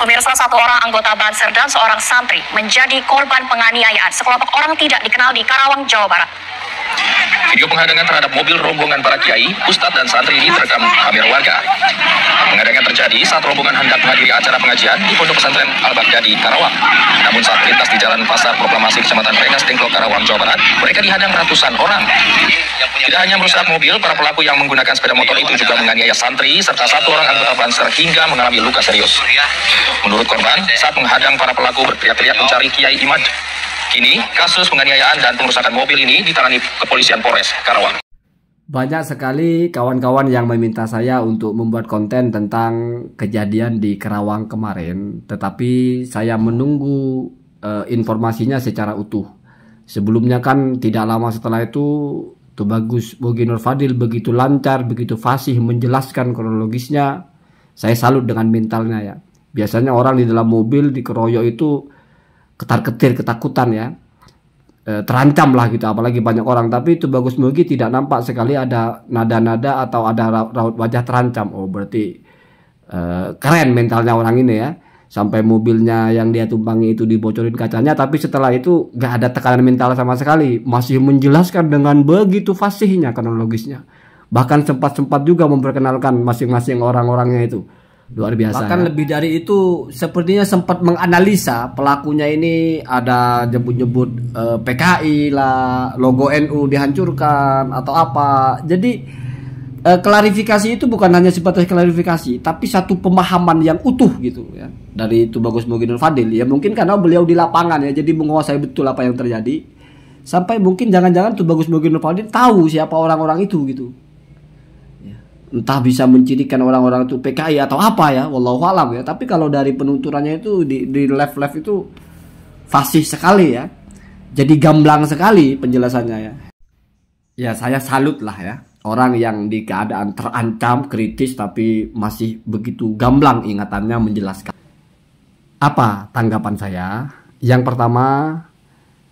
Pemirsa, satu orang anggota Banser dan seorang santri menjadi korban penganiayaan sekelompok orang tidak dikenal di Karawang, Jawa Barat. Video penghadangan terhadap mobil rombongan para kiai, ustadz dan santri ini terekam kamera warga. Penghadangan terjadi saat rombongan hendak menghadiri acara pengajian di Pondok Pesantren Al-Baghdadi, Karawang. Namun saat melintas di Jalan Pasar Proklamasi Kecamatan Rengas Dengklok, Karawang, Jawa Barat, mereka dihadang ratusan orang. Tidak hanya merusak mobil, para pelaku yang menggunakan sepeda motor itu juga menganiaya santri serta satu orang anggota Banser hingga mengalami luka serius. Menurut korban, saat menghadang para pelaku berteriak-teriak mencari Kiai Imad. Kini, kasus penganiayaan dan pengerusakan mobil ini ditangani Kepolisian Polres Karawang. Banyak sekali kawan-kawan yang meminta saya untuk membuat konten tentang kejadian di Karawang kemarin, tetapi saya menunggu informasinya secara utuh. Sebelumnya kan tidak lama setelah itu Tubagus Bogi Nur Fadil begitu lancar, begitu fasih menjelaskan kronologisnya. Saya salut dengan mentalnya ya. Biasanya orang di dalam mobil dikeroyok itu ketar-ketir, ketakutan ya, terancam lah gitu, apalagi banyak orang. Tapi Tubagus Bogi tidak nampak sekali ada nada-nada atau ada raut wajah terancam. Oh berarti keren mentalnya orang ini ya. Sampai mobilnya yang dia tumpangi itu dibocorin kacanya, tapi setelah itu gak ada tekanan mental sama sekali. Masih menjelaskan dengan begitu fasihnya kronologisnya. Bahkan sempat-sempat juga memperkenalkan masing-masing orang-orangnya itu. Luar biasa. Bahkan ya, lebih dari itu sepertinya sempat menganalisa pelakunya ini, ada nyebut-nyebut PKI lah, logo NU dihancurkan atau apa. Jadi klarifikasi itu bukan hanya sebatas klarifikasi, tapi satu pemahaman yang utuh gitu ya dari Tubagus Bogi Nur Fadil. Ya mungkin karena beliau di lapangan ya, jadi menguasai betul apa yang terjadi. Sampai mungkin jangan-jangan Tubagus Bogi Nur Fadil tahu siapa orang-orang itu gitu. Entah bisa mencirikan orang-orang itu PKI atau apa ya, wallahu alam ya. Tapi kalau dari penuturannya itu di live itu fasih sekali ya. Jadi gamblang sekali penjelasannya ya. Ya saya salut lah ya. Orang yang di keadaan terancam, kritis, tapi masih begitu gamblang ingatannya menjelaskan. Apa tanggapan saya? Yang pertama,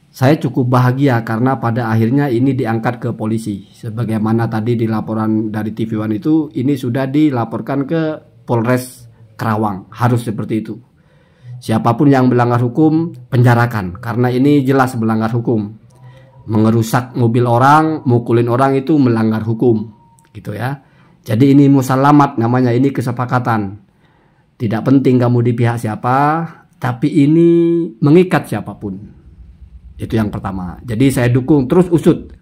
saya cukup bahagia karena pada akhirnya ini diangkat ke polisi. Sebagaimana tadi di laporan dari TV One itu, ini sudah dilaporkan ke Polres Karawang. Harus seperti itu. Siapapun yang melanggar hukum, penjarakan. Karena ini jelas melanggar hukum. Mengerusak mobil orang, mukulin orang itu melanggar hukum. Gitu ya. Jadi ini musalamat namanya, ini kesepakatan. Tidak penting kamu di pihak siapa, tapi ini mengikat siapapun. Itu yang pertama. Jadi saya dukung terus usut.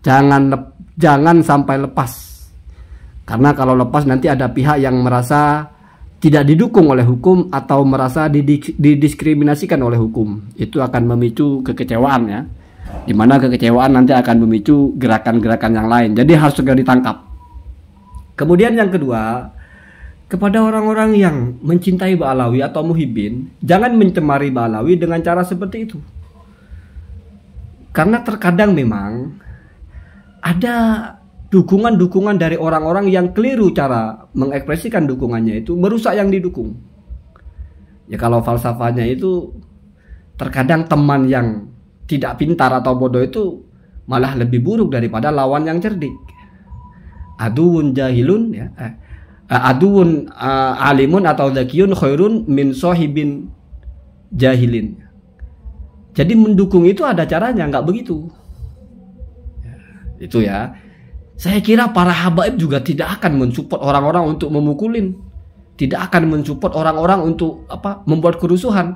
Jangan sampai lepas. Karena kalau lepas nanti ada pihak yang merasa tidak didukung oleh hukum atau merasa didiskriminasikan oleh hukum. Itu akan memicu kekecewaan ya. Di mana kekecewaan nanti akan memicu gerakan-gerakan yang lain. Jadi harus segera ditangkap. Kemudian yang kedua, kepada orang-orang yang mencintai Ba'alawi atau muhibbin, jangan mencemari Ba'alawi dengan cara seperti itu. Karena terkadang memang ada dukungan-dukungan dari orang-orang yang keliru cara mengekspresikan dukungannya itu merusak yang didukung. Ya kalau falsafahnya itu terkadang teman yang tidak pintar atau bodoh itu malah lebih buruk daripada lawan yang cerdik. Aduun jahilun ya, aduun alimun atau zakiyun khairun min sohibin jahilin. Jadi mendukung itu ada caranya, nggak begitu. Itu ya. Saya kira para habaib juga tidak akan mensupport orang-orang untuk memukulin, tidak akan mensupport orang-orang untuk membuat kerusuhan.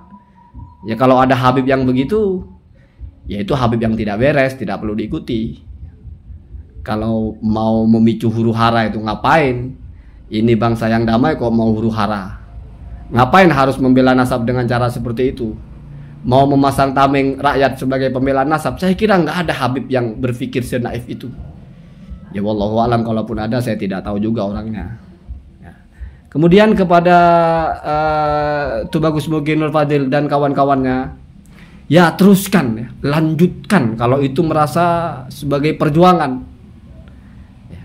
Ya kalau ada habib yang begitu, ya itu habib yang tidak beres, tidak perlu diikuti. Kalau mau memicu huru hara itu ngapain? Ini bangsa yang damai kok mau huru hara. Ngapain harus membela nasab dengan cara seperti itu? Mau memasang tameng rakyat sebagai pembela nasab? Saya kira nggak ada habib yang berpikir senaif itu. Ya wallahu alam, kalaupun ada saya tidak tahu juga orangnya. Ya. Kemudian kepada Tubagus Bogi Nur Fadil dan kawan-kawannya, ya teruskan ya, lanjutkan kalau itu merasa sebagai perjuangan. Ya.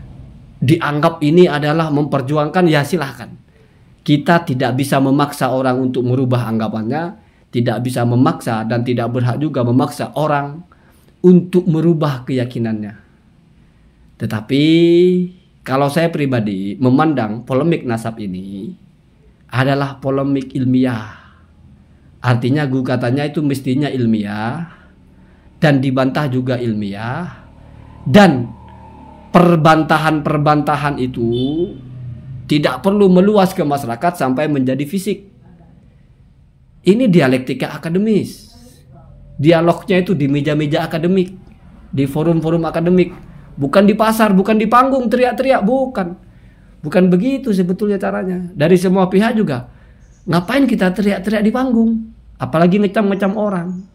Dianggap ini adalah memperjuangkan, ya silahkan. Kita tidak bisa memaksa orang untuk merubah anggapannya, tidak bisa memaksa dan tidak berhak juga memaksa orang untuk merubah keyakinannya. Tetapi kalau saya pribadi memandang polemik nasab ini adalah polemik ilmiah. Artinya gugatannya itu mestinya ilmiah dan dibantah juga ilmiah, dan perbantahan itu tidak perlu meluas ke masyarakat sampai menjadi fisik. Ini dialektika akademis. Dialognya itu di meja-meja akademik, di forum-forum akademik, bukan di pasar, bukan di panggung teriak-teriak, bukan. Bukan begitu sebetulnya caranya. Dari semua pihak juga. Ngapain kita teriak-teriak di panggung? Apalagi ngecam-ngecam orang.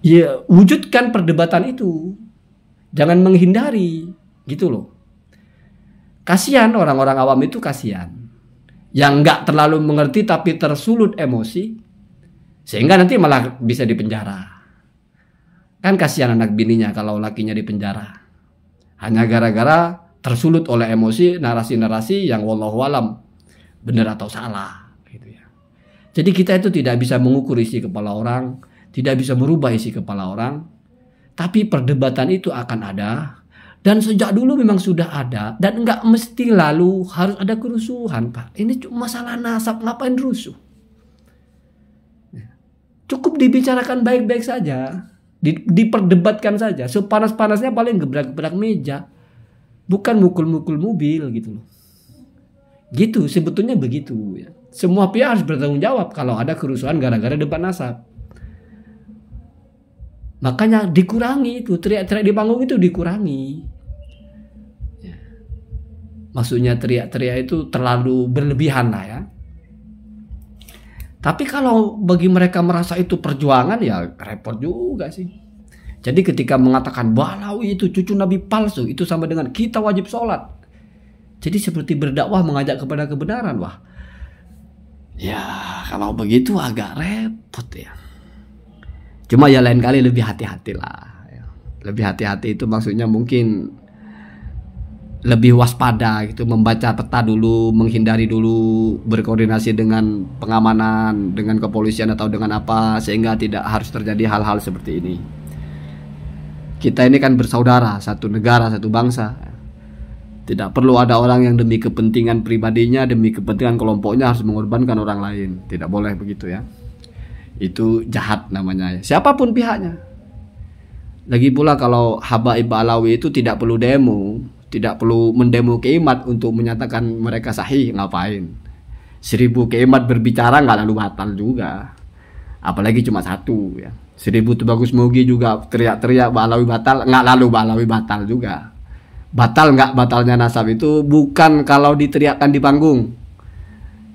Ya, wujudkan perdebatan itu. Jangan menghindari, gitu loh. Kasihan orang-orang awam itu, kasihan. Yang nggak terlalu mengerti tapi tersulut emosi, sehingga nanti malah bisa dipenjara. Kan kasihan anak bininya kalau lakinya dipenjara. Hanya gara-gara tersulut oleh emosi narasi-narasi yang wallahualam benar atau salah, gitu ya. Jadi kita itu tidak bisa mengukur isi kepala orang, tidak bisa merubah isi kepala orang, tapi perdebatan itu akan ada, dan sejak dulu memang sudah ada, dan nggak mesti lalu harus ada kerusuhan, Pak. Ini cuma masalah nasab, ngapain rusuh? Cukup dibicarakan baik-baik saja, diperdebatkan saja, sepanas-panasnya paling gebrak-gebrak meja. Bukan mukul-mukul mobil gitu loh. Gitu, sebetulnya begitu ya. Semua pihak harus bertanggung jawab kalau ada kerusuhan gara-gara debat nasab. Makanya dikurangi itu, teriak-teriak di panggung itu dikurangi. Ya. Maksudnya teriak-teriak itu terlalu berlebihan lah ya. Tapi kalau bagi mereka merasa itu perjuangan, ya repot juga sih. Jadi ketika mengatakan Balawi itu cucu Nabi palsu, itu sama dengan kita wajib sholat. Jadi seperti berdakwah mengajak kepada kebenaran. Wah, ya kalau begitu agak repot ya. Cuma ya lain kali lebih hati-hati lah. Lebih hati-hati itu maksudnya mungkin lebih waspada gitu, membaca peta dulu, menghindari dulu, berkoordinasi dengan pengamanan, dengan kepolisian atau dengan apa, sehingga tidak harus terjadi hal-hal seperti ini. Kita ini kan bersaudara, satu negara, satu bangsa. Tidak perlu ada orang yang demi kepentingan pribadinya, demi kepentingan kelompoknya harus mengorbankan orang lain. Tidak boleh begitu ya. Itu jahat namanya. Siapapun pihaknya. Lagi pula kalau Habaib Alawi itu tidak perlu demo, tidak perlu mendemo Kiaimat untuk menyatakan mereka sahih, ngapain? 1000 Kiaimat berbicara nggak lalu batal juga. Apalagi cuma satu ya. 1000 Tubagus Mugi juga teriak-teriak Ba'alawi batal, nggak lalu Ba'alawi batal juga. Batal nggak batalnya nasab itu bukan kalau diteriakkan di panggung.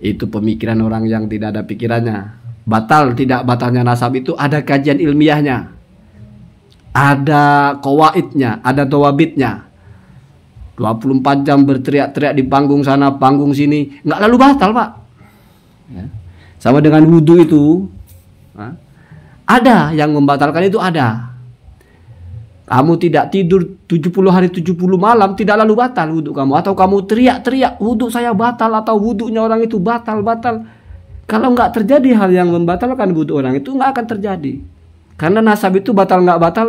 Itu pemikiran orang yang tidak ada pikirannya. Batal tidak batalnya nasab itu ada kajian ilmiahnya, ada qawaidnya, ada dawabitnya. 24 jam berteriak-teriak di panggung sana, panggung sini, nggak lalu batal, Pak. Ya. Sama dengan wudhu itu. Ada yang membatalkan itu ada. Kamu tidak tidur 70 hari 70 malam tidak lalu batal wudhu kamu. Atau kamu teriak-teriak wudhu saya batal atau wudhunya orang itu batal. Kalau nggak terjadi hal yang membatalkan wudhu orang itu nggak akan terjadi. Karena nasab itu batal nggak batal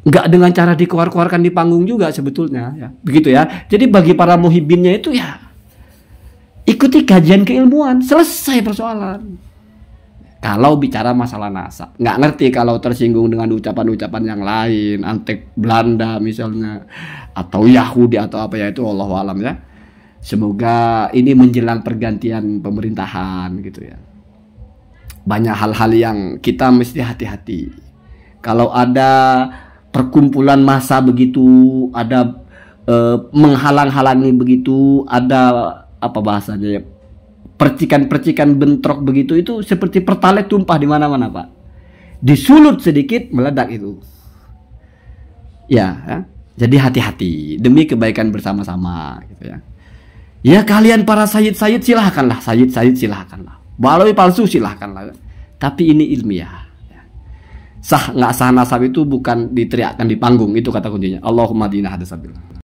nggak dengan cara dikeluarkan di panggung juga sebetulnya. Ya. Begitu ya. Jadi bagi para muhibinnya itu ya ikuti kajian keilmuan, selesai persoalan. Kalau bicara masalah nasab, nggak ngerti kalau tersinggung dengan ucapan-ucapan yang lain, antek Belanda misalnya, atau Yahudi atau apa ya itu, Allahu alam ya. Semoga ini menjelang pergantian pemerintahan gitu ya. Banyak hal-hal yang kita mesti hati-hati. Kalau ada perkumpulan massa begitu, ada menghalang-halangi begitu, ada apa bahasanya ya? Percikan-percikan bentrok begitu itu seperti pertalite tumpah di mana-mana, Pak. Disulut sedikit meledak itu. Ya. Jadi hati-hati demi kebaikan bersama-sama gitu ya. Ya kalian para sayyid-sayyid silahkanlah, sayyid-sayyid silahkanlah. Ba'alawi palsu silahkanlah. Tapi ini ilmiah. Sah nggak sah nasab itu bukan diteriakkan di panggung, itu kata kuncinya. Allahumma dina hadasabil.